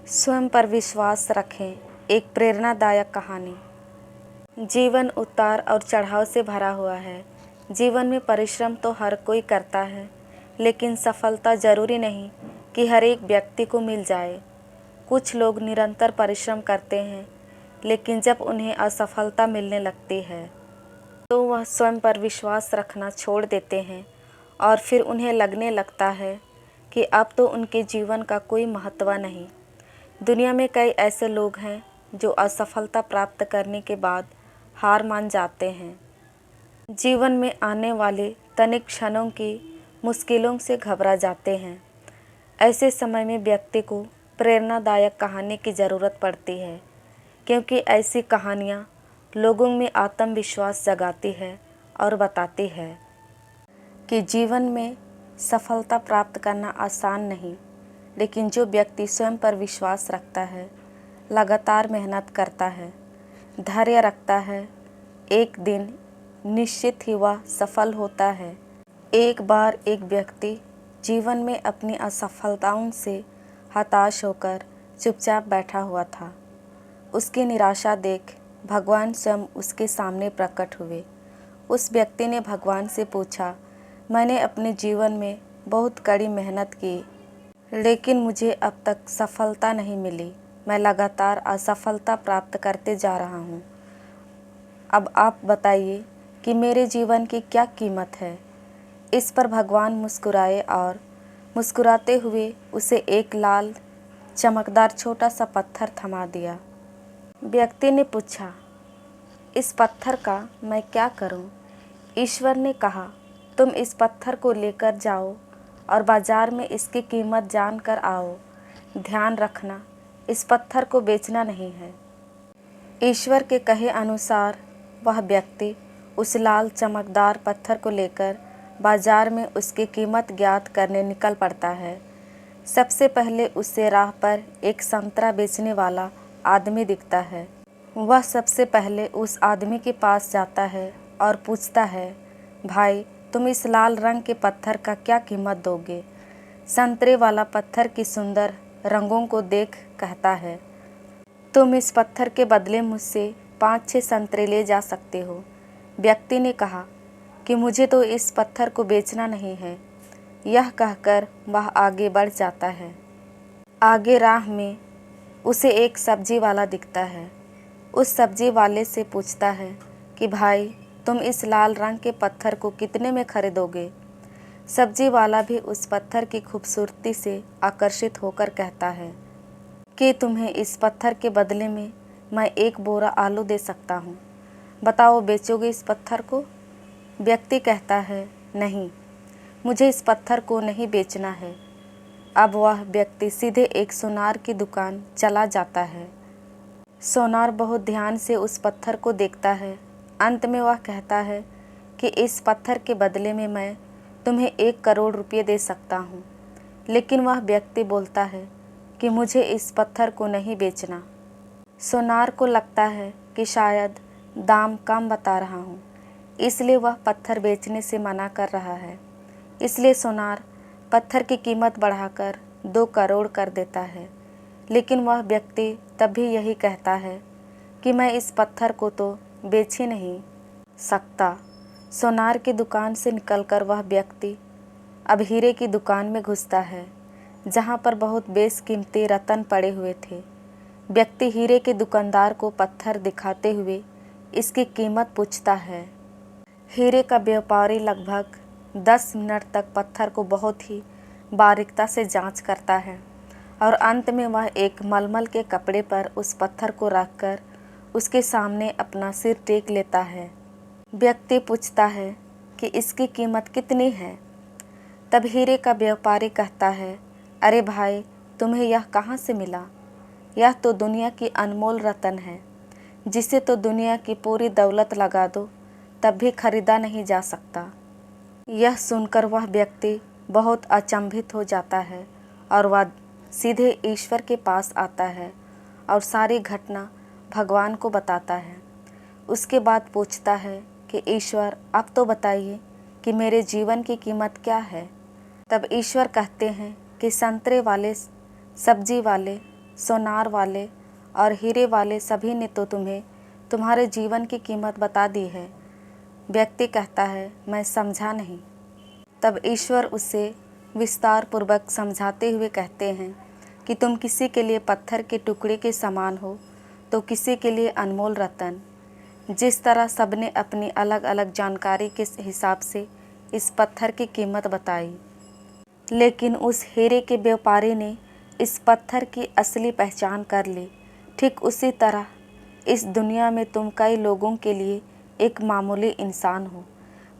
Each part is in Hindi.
स्वयं पर विश्वास रखें। एक प्रेरणादायक कहानी। जीवन उतार और चढ़ाव से भरा हुआ है। जीवन में परिश्रम तो हर कोई करता है, लेकिन सफलता ज़रूरी नहीं कि हर एक व्यक्ति को मिल जाए। कुछ लोग निरंतर परिश्रम करते हैं, लेकिन जब उन्हें असफलता मिलने लगती है तो वह स्वयं पर विश्वास रखना छोड़ देते हैं और फिर उन्हें लगने लगता है कि अब तो उनके जीवन का कोई महत्व नहीं। दुनिया में कई ऐसे लोग हैं जो असफलता प्राप्त करने के बाद हार मान जाते हैं। जीवन में आने वाले तनिक क्षणों की मुश्किलों से घबरा जाते हैं। ऐसे समय में व्यक्ति को प्रेरणादायक कहानी की ज़रूरत पड़ती है, क्योंकि ऐसी कहानियाँ लोगों में आत्मविश्वास जगाती है और बताती है कि जीवन में सफलता प्राप्त करना आसान नहीं, लेकिन जो व्यक्ति स्वयं पर विश्वास रखता है, लगातार मेहनत करता है, धैर्य रखता है, एक दिन निश्चित ही वह सफल होता है। एक बार एक व्यक्ति जीवन में अपनी असफलताओं से हताश होकर चुपचाप बैठा हुआ था। उसकी निराशा देख भगवान स्वयं उसके सामने प्रकट हुए। उस व्यक्ति ने भगवान से पूछा, मैंने अपने जीवन में बहुत कड़ी मेहनत की, लेकिन मुझे अब तक सफलता नहीं मिली। मैं लगातार असफलता प्राप्त करते जा रहा हूँ। अब आप बताइए कि मेरे जीवन की क्या कीमत है। इस पर भगवान मुस्कुराए और मुस्कुराते हुए उसे एक लाल चमकदार छोटा सा पत्थर थमा दिया। व्यक्ति ने पूछा, इस पत्थर का मैं क्या करूं? ईश्वर ने कहा, तुम इस पत्थर को लेकर जाओ और बाजार में इसकी कीमत जान कर आओ। ध्यान रखना, इस पत्थर को बेचना नहीं है। ईश्वर के कहे अनुसार वह व्यक्ति उस लाल चमकदार पत्थर को लेकर बाजार में उसकी कीमत ज्ञात करने निकल पड़ता है। सबसे पहले उससे राह पर एक संतरा बेचने वाला आदमी दिखता है। वह सबसे पहले उस आदमी के पास जाता है और पूछता है, भाई, तुम इस लाल रंग के पत्थर का क्या कीमत दोगे? संतरे वाला पत्थर की सुंदर रंगों को देख कहता है, तुम इस पत्थर के बदले मुझसे 5-6 संतरे ले जा सकते हो। व्यक्ति ने कहा कि मुझे तो इस पत्थर को बेचना नहीं है। यह कहकर वह आगे बढ़ जाता है। आगे राह में उसे एक सब्जी वाला दिखता है। उस सब्जी वाले से पूछता है कि भाई, तुम इस लाल रंग के पत्थर को कितने में खरीदोगे? सब्जी वाला भी उस पत्थर की खूबसूरती से आकर्षित होकर कहता है कि तुम्हें इस पत्थर के बदले में मैं 1 बोरा आलू दे सकता हूँ। बताओ, बेचोगे इस पत्थर को? व्यक्ति कहता है, नहीं, मुझे इस पत्थर को नहीं बेचना है। अब वह व्यक्ति सीधे एक सोनार की दुकान चला जाता है। सोनार बहुत ध्यान से उस पत्थर को देखता है। अंत में वह कहता है कि इस पत्थर के बदले में मैं तुम्हें 1 करोड़ रुपये दे सकता हूँ। लेकिन वह व्यक्ति बोलता है कि मुझे इस पत्थर को नहीं बेचना। सोनार को लगता है कि शायद दाम कम बता रहा हूँ, इसलिए वह पत्थर बेचने से मना कर रहा है। इसलिए सोनार पत्थर की कीमत बढ़ाकर 2 करोड़ कर देता है। लेकिन वह व्यक्ति तब भी यही कहता है कि मैं इस पत्थर को तो बेच ही नहीं सकता। सोनार की दुकान से निकलकर वह व्यक्ति अब हीरे की दुकान में घुसता है, जहाँ पर बहुत बेशकीमती रत्न पड़े हुए थे। व्यक्ति हीरे के दुकानदार को पत्थर दिखाते हुए इसकी कीमत पूछता है। हीरे का व्यापारी लगभग 10 मिनट तक पत्थर को बहुत ही बारीकता से जांच करता है और अंत में वह एक मलमल के कपड़े पर उस पत्थर को रखकर उसके सामने अपना सिर टेक लेता है। व्यक्ति पूछता है कि इसकी कीमत कितनी है? तब हीरे का व्यापारी कहता है, अरे भाई, तुम्हें यह कहाँ से मिला? यह तो दुनिया की अनमोल रत्न है, जिसे तो दुनिया की पूरी दौलत लगा दो तब भी खरीदा नहीं जा सकता। यह सुनकर वह व्यक्ति बहुत अचंभित हो जाता है और वह सीधे ईश्वर के पास आता है और सारी घटना भगवान को बताता है। उसके बाद पूछता है कि ईश्वर, अब तो बताइए कि मेरे जीवन की कीमत क्या है? तब ईश्वर कहते हैं कि संतरे वाले, सब्जी वाले सोनार वाले और हीरे वाले सभी ने तो तुम्हें तुम्हारे जीवन की कीमत बता दी है। व्यक्ति कहता है, मैं समझा नहीं। तब ईश्वर उसे विस्तार पूर्वक समझाते हुए कहते हैं कि तुम किसी के लिए पत्थर के टुकड़े के समान हो तो किसी के लिए अनमोल रतन। जिस तरह सबने अपनी अलग अलग जानकारी के हिसाब से इस पत्थर की कीमत बताई, लेकिन उस हीरे के व्यापारी ने इस पत्थर की असली पहचान कर ली। ठीक उसी तरह इस दुनिया में तुम कई लोगों के लिए एक मामूली इंसान हो।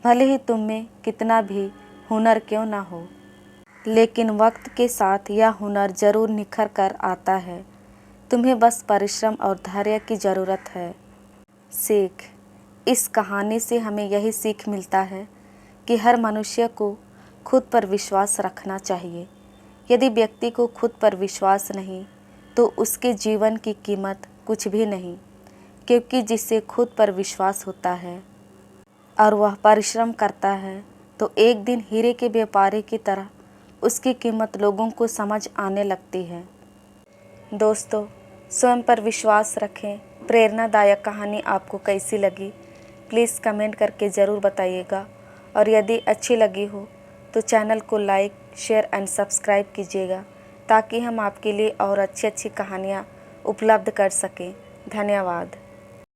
भले ही तुम में कितना भी हुनर क्यों ना हो, लेकिन वक्त के साथ यह हुनर ज़रूर निखर कर आता है। तुम्हें बस परिश्रम और धैर्य की ज़रूरत है। सीख। इस कहानी से हमें यही सीख मिलता है कि हर मनुष्य को खुद पर विश्वास रखना चाहिए। यदि व्यक्ति को खुद पर विश्वास नहीं तो उसके जीवन की कीमत कुछ भी नहीं, क्योंकि जिससे खुद पर विश्वास होता है और वह परिश्रम करता है तो एक दिन हीरे के व्यापारी की तरह उसकी कीमत लोगों को समझ आने लगती है। दोस्तों, स्वयं पर विश्वास रखें। प्रेरणादायक कहानी आपको कैसी लगी प्लीज़ कमेंट करके ज़रूर बताइएगा, और यदि अच्छी लगी हो तो चैनल को लाइक, शेयर एंड सब्सक्राइब कीजिएगा ताकि हम आपके लिए और अच्छी अच्छी कहानियाँ उपलब्ध कर सकें। धन्यवाद।